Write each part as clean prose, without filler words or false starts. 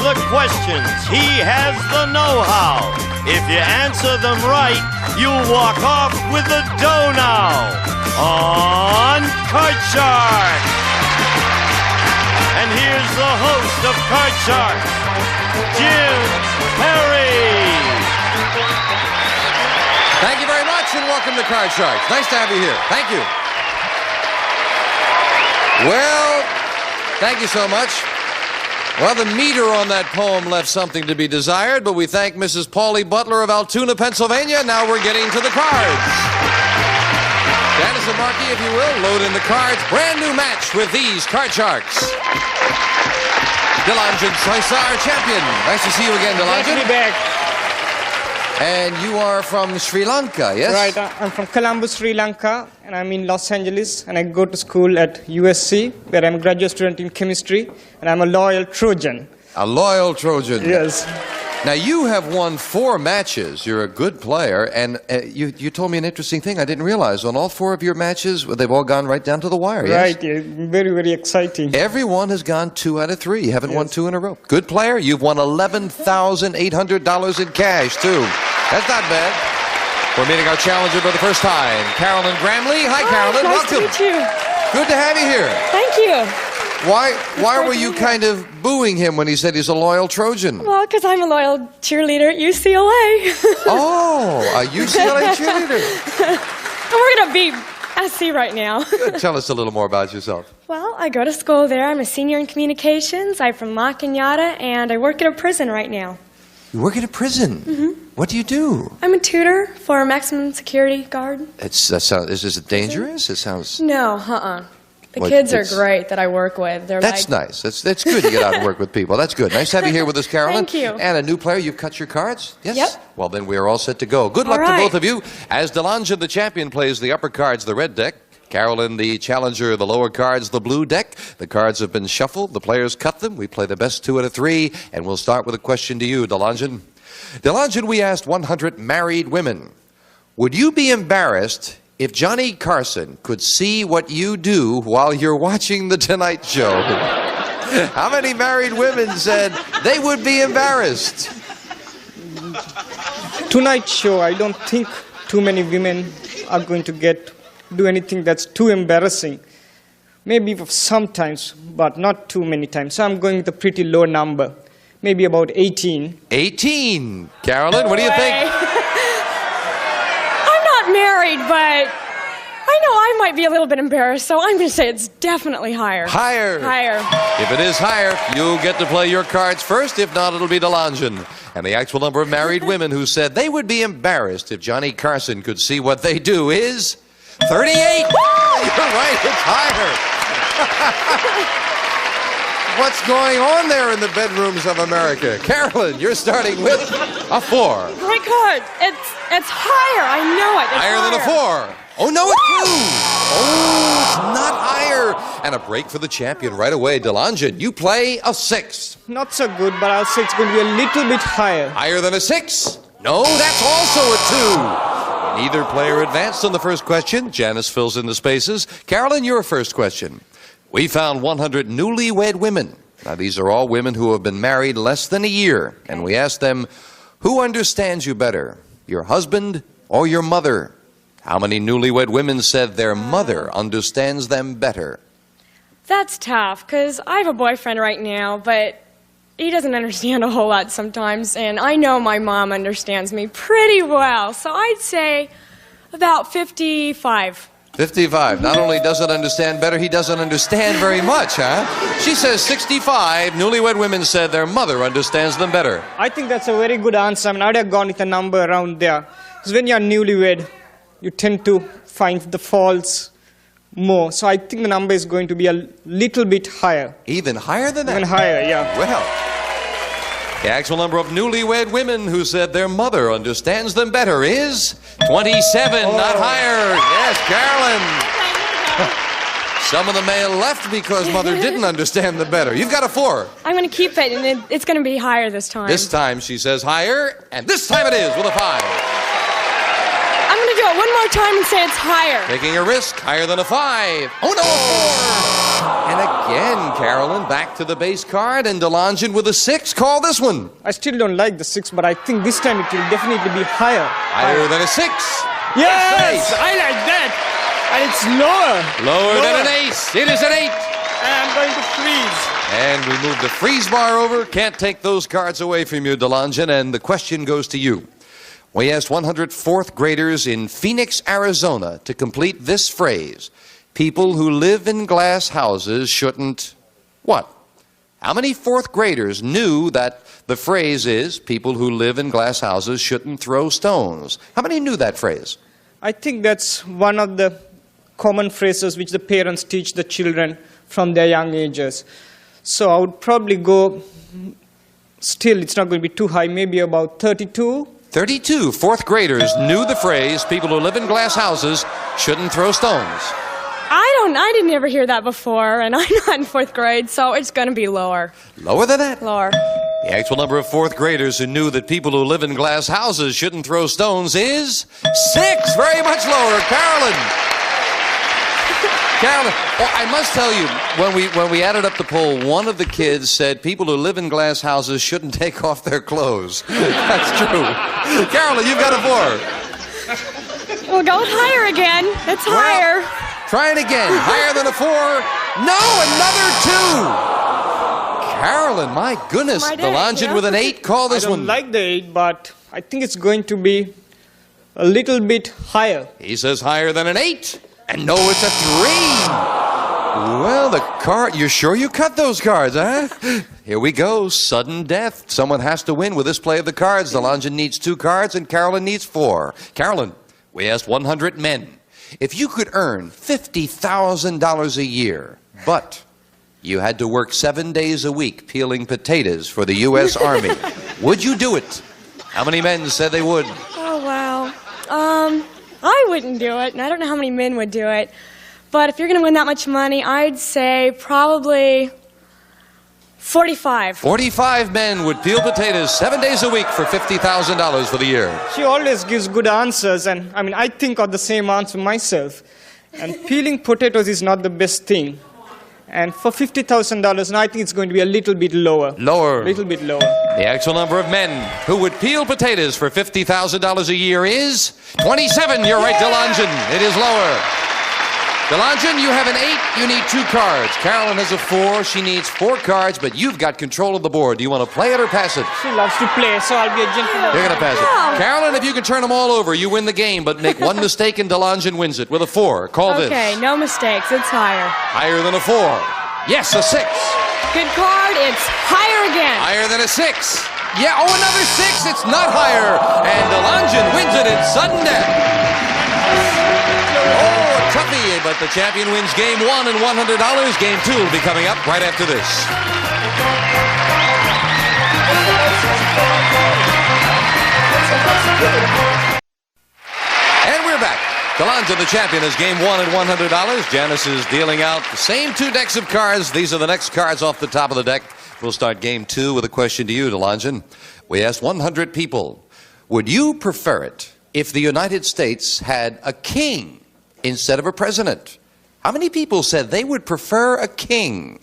the questions. He has the know-how. If you answer them right, you'll walk off with the dough now on Card Shark. And here's the host of Card Shark, Jim Perry. Thank you very much and welcome to Card Sharks. Nice to have you here. Thank you. Well, thank you so much. Well, the meter on that poem left something to be desired, but we thank Mrs. Paulie Butler of Altoona, Pennsylvania. Now we're getting to the cards. Janice and Marky, if you will, load in the cards. Brand new match with these Card Sharks. Delanjan Saisar, champion. Nice to see you again, Delanjan. Nice to be back. And you are from Sri Lanka, yes? Right, I'm from Colombo, Sri Lanka, and I'm in Los Angeles, and I go to school at USC, where I'm a graduate student in chemistry, and I'm a loyal Trojan. A loyal Trojan. Yes. Now, you have won 4 matches. You're a good player, and you told me an interesting thing I didn't realize. On all 4 of your matches, they've all gone right down to the wire, yes? Right, yeah, very, very exciting. Everyone has gone 2 out of 3. You haven't won 2 in a row. Good player. You've won $11,800 in cash, too. That's not bad. We're meeting our challenger for the first time, Carolyn Gramley. Hi, Carolyn. Nice Welcome. to meet you. Good to have you here. Thank you. Why were you kind of booing him when he said he's a loyal Trojan? Well, because I'm a loyal cheerleader at UCLA. Oh, a UCLA cheerleader. And we're going to beat SC right now. Good. Tell us a little more about yourself. Well, I go to school there. I'm a senior in communications. I'm from La Cañada, and I work at a prison right now. You work at a prison? Mm-hmm. What do you do? I'm a tutor for a maximum security guard. Is this dangerous? It sounds... No, The kids are great that I work with. That's nice. That's good to get out and work with people. That's good. Nice to have you here with us, Carolyn. Thank you. And a new player. You've cut your cards? Yes? Yep. Well, then we are all set to go. Good luck to both of you. As Delanjan, the champion, plays the upper cards, the red deck. Carolyn, the challenger, the lower cards, the blue deck. The cards have been shuffled. The players cut them. We play the best 2 out of 3. And we'll start with a question to you, Delanjan. Delanjan, we asked 100 married women, would you be embarrassed if Johnny Carson could see what you do while you're watching The Tonight Show? How many married women said they would be embarrassed? Tonight Show, I don't think too many women are going to do anything that's too embarrassing. Maybe sometimes, but not too many times. So I'm going with a pretty low number. Maybe about 18. 18. Carolyn, what do you think? I'm not married, but I know I might be a little bit embarrassed, so I'm going to say it's definitely higher. Higher. Higher. If it is higher, you'll get to play your cards first. If not, it'll be Delanjan. And the actual number of married women who said they would be embarrassed if Johnny Carson could see what they do is 38. You're right, it's higher. What's going on there in the bedrooms of America? Carolyn, you're starting with a 4. Great card. It's higher. I know it. It's higher than a 4. Oh, no, it's 2. Oh, it's not higher. And a break for the champion right away. Delanjan, you play a 6. Not so good, but I'll say it's going to be a little bit higher. Higher than a 6? No, that's also a 2. Neither player advanced on the first question. Janice fills in the spaces. Carolyn, your first question. We found 100 newlywed women. Now, these are all women who have been married less than a year. And we asked them, who understands you better, your husband or your mother? How many newlywed women said their mother understands them better? That's tough, because I have a boyfriend right now, but he doesn't understand a whole lot sometimes, and I know my mom understands me pretty well, so I'd say about 55. 55. Not only doesn't understand better, he doesn't understand very much, huh? She says 65 newlywed women said their mother understands them better. I think that's a very good answer. I mean, I'd have gone with a number around there. Because when you're newlywed, you tend to find the faults more. So I think the number is going to be a little bit higher. Even higher than that? Even higher, yeah. Well, the actual number of newlywed women who said their mother understands them better is 27, not higher. Yes, Carolyn. Some of the male left because mother didn't understand them better. You've got a 4. I'm going to keep it, and it's going to be higher this time. This time she says higher, and this time it is with a 5. I'm going to do it one one more time and say it's higher. Taking a risk, higher than a 5. Oh no, a 4! And again, Carolyn, back to the base card, and DeLongin with a 6. Call this one. I still don't like the 6, but I think this time it will definitely be higher. Higher than a 6. Yes! I like that! And it's lower. Lower than an ace. It is an 8. And I'm going to freeze. And we move the freeze bar over. Can't take those cards away from you, DeLongin. And the question goes to you. We asked 100 fourth graders in Phoenix, Arizona to complete this phrase. People who live in glass houses shouldn't what? How many fourth graders knew that the phrase is people who live in glass houses shouldn't throw stones? How many knew that phrase? I think that's one of the common phrases which the parents teach the children from their young ages. So I would probably go, still it's not going to be too high, maybe about 32. 32 fourth graders knew the phrase people who live in glass houses shouldn't throw stones. I didn't ever hear that before, and I'm not in 4th grade, so it's going to be lower. Lower than that? Lower. The actual number of fourth graders who knew that people who live in glass houses shouldn't throw stones is 6. Very much lower. Carolyn. Carolyn, well, I must tell you, when we added up the poll, one of the kids said people who live in glass houses shouldn't take off their clothes. That's true. Carolyn, you've got a 4. We'll go higher again. It's higher. Try it again. Higher than a 4. No, another 2. Carolyn, my goodness. DeLongin with an 8. Call this one. I don't like the 8, but I think it's going to be a little bit higher. He says higher than an 8. And no, it's a 3. Well, the card, you're sure you cut those cards, huh? Here we go, sudden death. Someone has to win with this play of the cards. DeLongin needs 2 cards and Carolyn needs 4. Carolyn, we asked 100 men. If you could earn $50,000 a year, but you had to work 7 days a week peeling potatoes for the U.S. Army, would you do it? How many men said they would? Oh, wow. I wouldn't do it, and I don't know how many men would do it. But if you're going to win that much money, I'd say probably 45. 45 men would peel potatoes 7 days a week for $50,000 for the year. She always gives good answers, and I think of the same answer myself. And peeling potatoes is not the best thing. And for $50,000, I think it's going to be a little bit lower. Lower. A little bit lower. The actual number of men who would peel potatoes for $50,000 a year is 27. You're right, DeLongin. It is lower. DeLongin, you have an 8. You need 2 cards. Carolyn has a 4. She needs 4 cards, but you've got control of the board. Do you want to play it or pass it? She loves to play, so I'll be a gentleman. You're going to pass it. Carolyn, if you can turn them all over, you win the game, but make one mistake and DeLongin wins it with a 4. Call this. Okay, no mistakes. It's higher. Higher than a 4. Yes, a 6. Good card. It's higher again. Higher than a 6. Yeah, oh, another 6. It's not higher. And DeLongin wins it in sudden death. Oh, a toughie, but the champion wins game 1 and $100. Game 2 will be coming up right after this. And we're back. DeLongin, the champion, is game 1 and $100. Janice is dealing out the same 2 decks of cards. These are the next cards off the top of the deck. We'll start game 2 with a question to you, DeLongin. We asked 100 people, would you prefer it if the United States had a king instead of a president? How many people said they would prefer a king?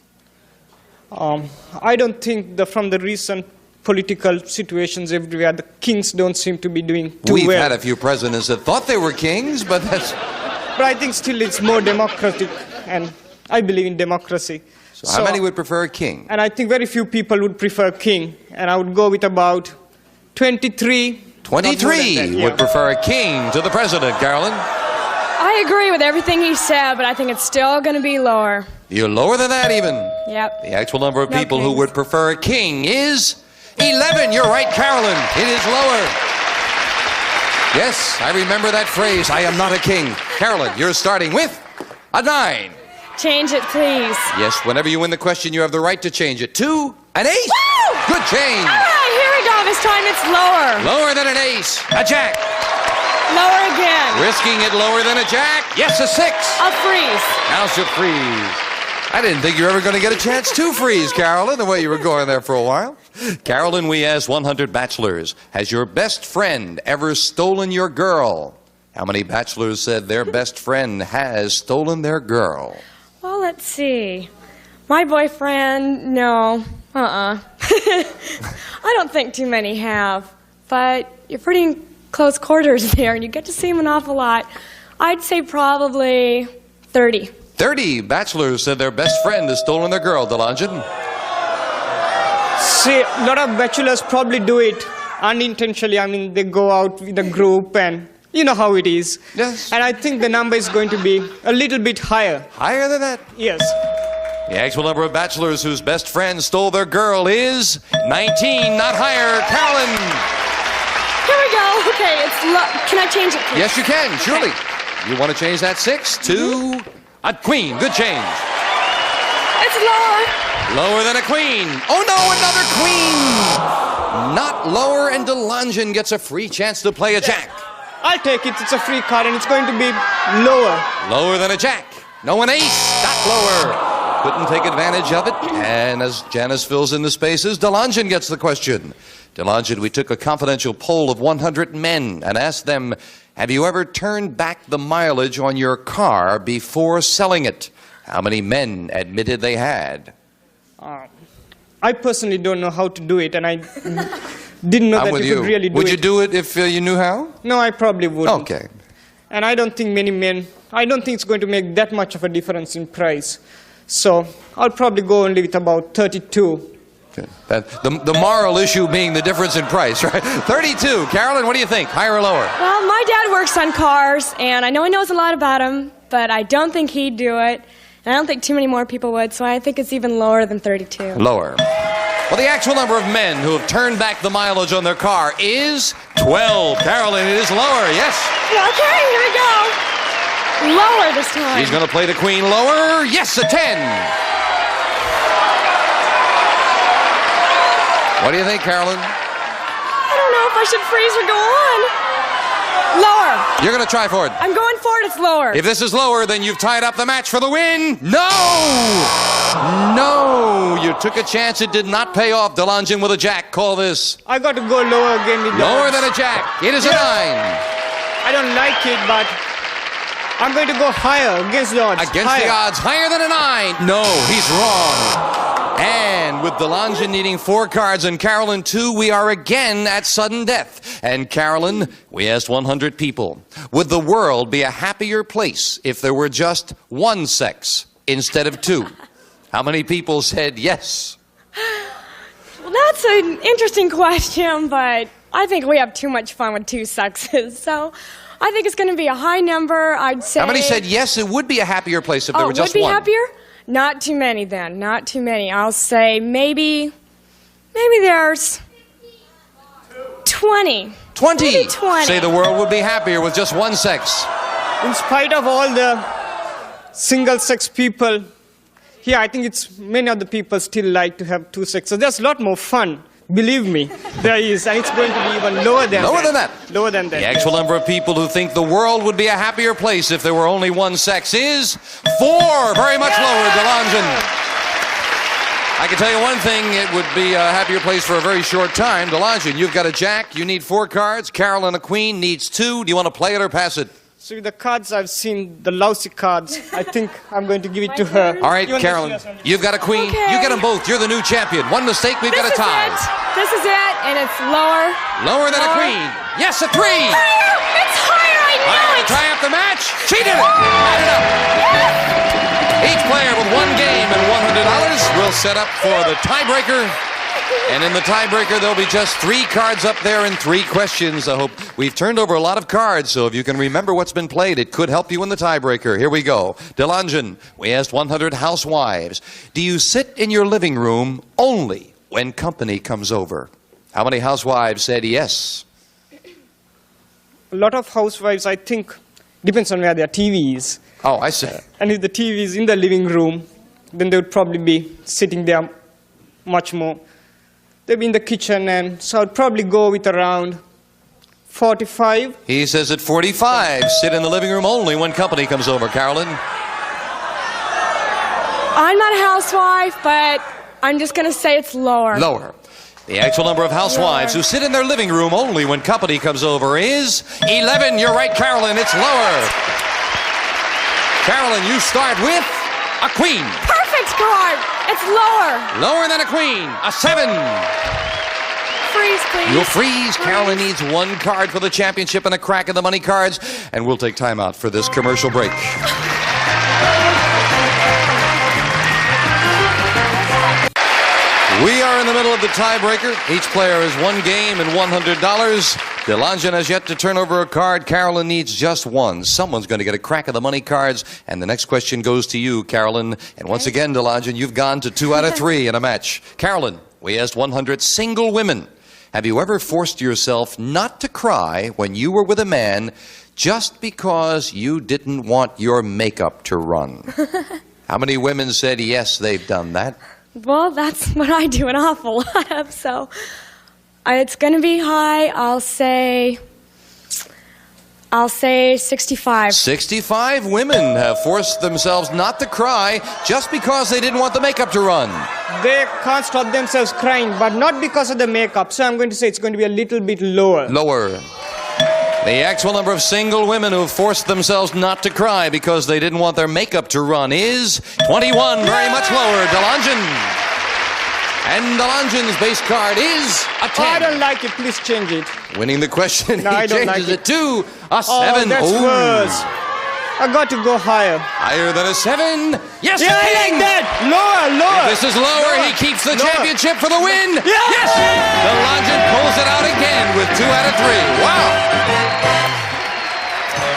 I don't think from the recent political situations everywhere, the kings don't seem to be doing too well. We've had a few presidents that thought they were kings, but that's... But I think still it's more democratic, and I believe in democracy. So how many would prefer a king? And I think very few people would prefer a king, and I would go with about 23. 23 would prefer a king to the president, Carolyn. I agree with everything he said, but I think it's still going to be lower. You're lower than that even. Yep. The actual number of people who would prefer a king is 11. You're right, Carolyn. It is lower. Yes, I remember that phrase, I am not a king. Carolyn, you're starting with a 9. Change it, please. Yes, whenever you win the question, you have the right to change it to an ace. Woo! Good change. All right, here we go. This time it's lower. Lower than an ace. A jack. Lower again. Risking it lower than a jack. Yes, a 6. A freeze. Now she'll freeze. I didn't think you were ever going to get a chance to freeze, Carolyn, the way you were going there for a while. Carolyn, we asked 100 bachelors, has your best friend ever stolen your girl? How many bachelors said their best friend has stolen their girl? Well, let's see. My boyfriend, no. I don't think too many have. But you're pretty in close quarters there, and you get to see him an awful lot. I'd say probably 30. 30 bachelors said their best friend has stolen their girl, Delanjan. See, a lot of bachelors probably do it unintentionally. I mean, they go out with a group and you know how it is. Yes. And I think the number is going to be a little bit higher. Higher than that? Yes. The actual number of bachelors whose best friend stole their girl is 19, not higher. Carolyn. Here we go. Okay, can I change it, please? Yes, you can, surely. You want to change that 6 to a queen. Good change. It's lower. Lower than a queen. Oh no, another queen. Not lower, and Delanjan gets a free chance to play a jack. I'll take it. It's a free card and it's going to be lower. Lower than a jack. No, an ace. Not lower. Couldn't take advantage of it. And as Janice fills in the spaces, Delanjan gets the question. Delanjan, we took a confidential poll of 100 men and asked them, have you ever turned back the mileage on your car before selling it? How many men admitted they had? I personally don't know how to do it, and I didn't know that you could really do it. Would you do it if you knew how? No, I probably wouldn't. Okay. And I don't think many men, I don't think it's going to make that much of a difference in price. So I'll probably go only with about 32. Okay. The moral issue being the difference in price, right? 32. Carolyn, what do you think? Higher or lower? Well, my dad works on cars, and I know he knows a lot about them, but I don't think he'd do it. And I don't think too many more people would, so I think it's even lower than 32. Lower. Well, the actual number of men who have turned back the mileage on their car is 12. Carolyn, it is lower, yes? Okay, here we go. Lower this time. He's going to play the queen lower. Yes, a 10. What do you think, Carolyn? I don't know if I should freeze or go on. Lower. You're going to try for it. I'm going for it. It's lower. If this is lower, then you've tied up the match for the win. No! No! You took a chance. It did not pay off. Delanjan with a jack. Call this. I got to go lower again with Lower odds. than a jack. It is a 9. I don't like it, but I'm going to go higher against the odds. Against the odds. Higher than a 9. No, he's wrong. And with Delanjan needing 4 cards and Carolyn 2, we are again at sudden death. And Carolyn, we asked 100 people, would the world be a happier place if there were just one sex instead of 2? How many people said yes? Well, that's an interesting question, but I think we have too much fun with 2 sexes. So I think it's going to be a high number. I'd say. How many said yes, it would be a happier place if there were just one? one? Would be happier? Not too many then. Not too many. I'll say maybe there's 20. 20. Maybe 20. Say the world would be happier with just one sex. In spite of all the single-sex people, yeah, I think many of the people still like to have 2 sexes. So there's a lot more fun. Believe me, there is, and it's going to be even lower than that. Lower than that. Lower than that. The actual number of people who think the world would be a happier place if there were only one sex is 4. Very much lower, Delanjan. I can tell you one thing, it would be a happier place for a very short time. Delanjan, you've got a jack, you need 4 cards. Carolyn, a queen, needs 2. Do you want to play it or pass it? So with the cards I've seen, the lousy cards, I think I'm going to give it to her. All right, Carolyn, you've got a queen. Okay. You get them both. You're the new champion. One mistake, we've got a tie. This is it, and it's lower. Lower than a queen. Yes, a 3. Higher! It's higher, I know Higher it! to tie up the match. She did it. Add it up. Each player with 1 game and $100 will set up for the tiebreaker. And in the tiebreaker, there'll be just 3 cards up there and 3 questions. I hope we've turned over a lot of cards, so if you can remember what's been played, it could help you in the tiebreaker. Here we go. Delanjan, we asked 100 housewives, do you sit in your living room only when company comes over? How many housewives said yes? A lot of housewives, I think, depends on where their TV is. Oh, I see. And if the TV is in the living room, then they would probably be sitting there much more. They'd be in the kitchen, and so I'd probably go with around 45. He says at 45, sit in the living room only when company comes over. Carolyn? I'm not a housewife, but I'm just going to say it's lower. Lower. The actual number of housewives who sit in their living room only when company comes over is 11. You're right, Carolyn. It's lower. Carolyn, you start with a queen. Perfect card. It's lower. Lower than a queen. A 7. Freeze, please. You'll freeze. Carolyn needs one card for the championship and a crack at the money cards. And we'll take time out for this commercial break. We are in the middle of the tiebreaker. Each player has one game and $100. Delanjan has yet to turn over a card. Carolyn needs just one. Someone's going to get a crack of the money cards. And the next question goes to you, Carolyn. And once again, Delanjan, you've gone to 2 out of 3 in a match. Carolyn, we asked 100 single women. Have you ever forced yourself not to cry when you were with a man just because you didn't want your makeup to run? How many women said yes, they've done that? Well, that's what I do an awful lot of, so it's going to be high. I'll say 65. 65 women have forced themselves not to cry just because they didn't want the makeup to run. They can't stop themselves crying, but not because of the makeup. So I'm going to say it's going to be a little bit lower. Lower. The actual number of single women who have forced themselves not to cry because they didn't want their makeup to run is 21, very much lower. Delanjan. And Delanjan's base card is a 10. Oh, I don't like it. Please change it. Winning the question, No, he I don't changes like it to a 7. Oh, that's Ooh. worse. I got to go higher. Higher than a 7. Yes, Yeah, I like that. Lower. If this is lower, he keeps the championship for the win. Yeah. Yes! Delanjan pulls it out again with 2 out of 3. Wow!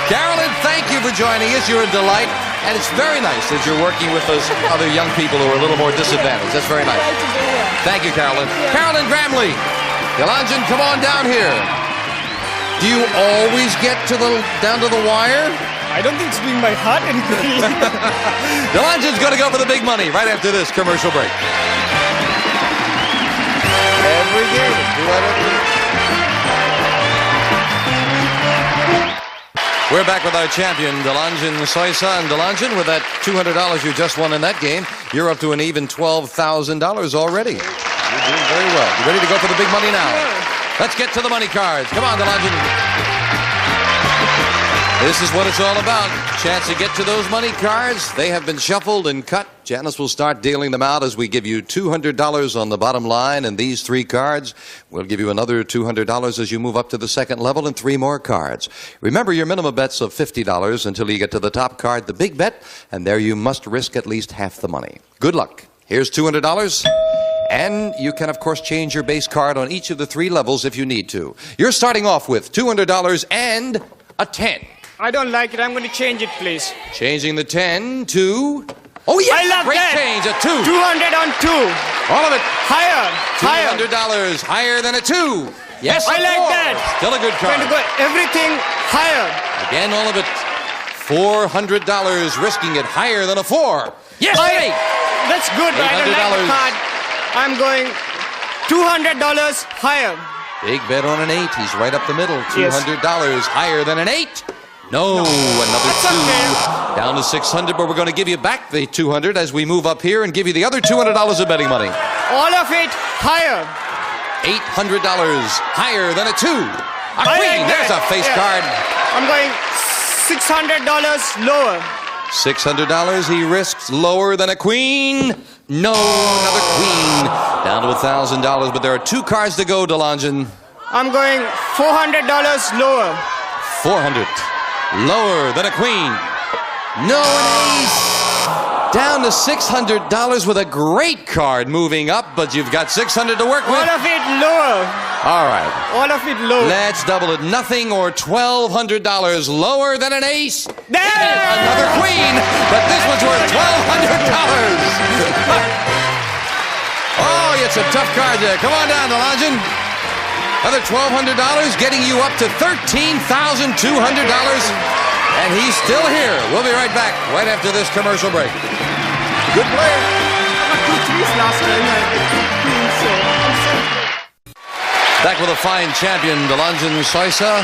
Carolyn, thank you for joining us. You're a delight. And it's very nice that you're working with those other young people who are a little more disadvantaged. That's very nice. Thank you, Carolyn. Carolyn Gramley. Delanjan, come on down here. Do you always get down to the wire? I don't think it's doing my heart any good. Delanjan's going to go for the big money right after this commercial break. Every game, 2 out of 3. We're back with our champion, Delanjan Soisa. And Delanjan, with that $200 you just won in that game, you're up to an even $12,000 already. You're doing very well. You ready to go for the big money now? Let's get to the money cards. Come on, Delanjan. This is what it's all about. Chance to get to those money cards. They have been shuffled and cut. Janice will start dealing them out as we give you $200 on the bottom line and these 3 cards. We'll give you another $200 as you move up to the second level and 3 more cards. Remember your minimum bet's of $50 until you get to the top card, the big bet, and there you must risk at least half the money. Good luck. Here's $200. And you can, of course, change your base card on each of the 3 levels if you need to. You're starting off with $200 and a 10. I don't like it. I'm going to change it, please. Changing the 10 to... Oh, yes! I love Great that. change, a 2. 200 on 2. All of it. Higher. $200 higher than a 2. Yes, I a like 4. that. Still a good Going card. to go everything higher. Again, all of it. $400, risking it higher than a 4. Yes, an 8. That's good. I don't like the card. I'm going $200 higher. Big bet on an 8. He's right up the middle. $200 higher than an 8. No, another 2. Okay. Down to 600, but we're going to give you back the 200 as we move up here and give you the other $200 of betting money. All of it higher. $800 higher than a 2. A queen. Like There's a face card. I'm going $600 lower. $600 he risks lower than a queen. No, another queen. Down to $1,000, but there are 2 cards to go, Delanjan. I'm going $400 lower. 400. Lower than a queen. No, an ace. Down to $600 with a great card moving up, but you've got $600 to work with. All of it lower. All right. All of it lower. Let's double it. Nothing or $1,200 lower than an ace. There! Another queen, but this one's worth $1,200. Oh, it's a tough card there. Come on down, Delanjan. Another $1,200, getting you up to $13,200. And he's still here. We'll be right back right after this commercial break. Good player. Back with a fine champion, Delanjan Soisa.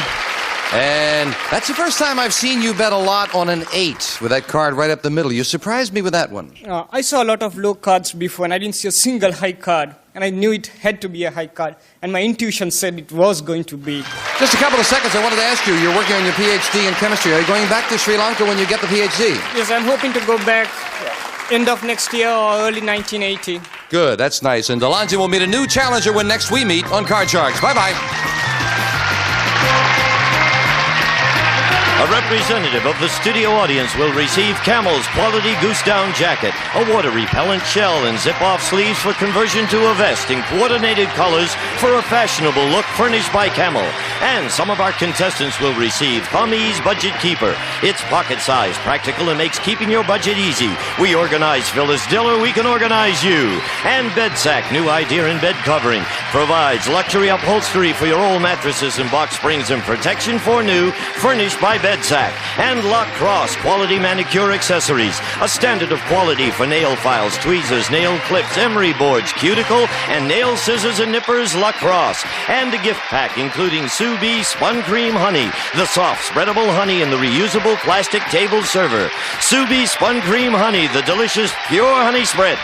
And that's the first time I've seen you bet a lot on an 8 with that card right up the middle. You surprised me with that one. I saw a lot of low cards before and I didn't see a single high card. and I knew it had to be a high card, and my intuition said it was going to be. Just a couple of seconds, I wanted to ask you, you're working on your PhD in chemistry. Are you going back to Sri Lanka when you get the PhD? Yes, I'm hoping to go back end of next year or early 1980. Good, that's nice. And Delonja will meet a new challenger when next we meet on Card Sharks. Bye-bye. A representative of the studio audience will receive Camel's quality goose down jacket, a water repellent shell, and zip-off sleeves for conversion to a vest in coordinated colors for a fashionable look furnished by Camel. And some of our contestants will receive Tommy's Budget Keeper. It's pocket-sized, practical, and makes keeping your budget easy. We organize Phyllis Diller, we can organize you. And Bedsack, new idea in bed covering, provides luxury upholstery for your old mattresses and box springs and protection for new, furnished by Bedsack. And Lacrosse quality manicure accessories, a standard of quality for nail files, tweezers, nail clips, emery boards, cuticle, and nail scissors and nippers. Lacrosse. And a gift pack including Sous Bee Spun Cream Honey, the soft spreadable honey in the reusable plastic table server. Sous Bee Spun Cream Honey, the delicious pure honey spread.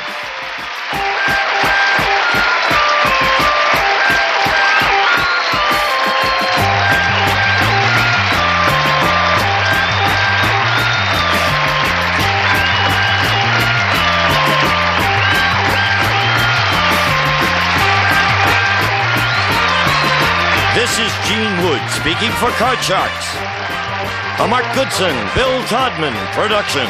This is Gene Wood speaking for Card Sharks. A Mark Goodson-Bill Todman production.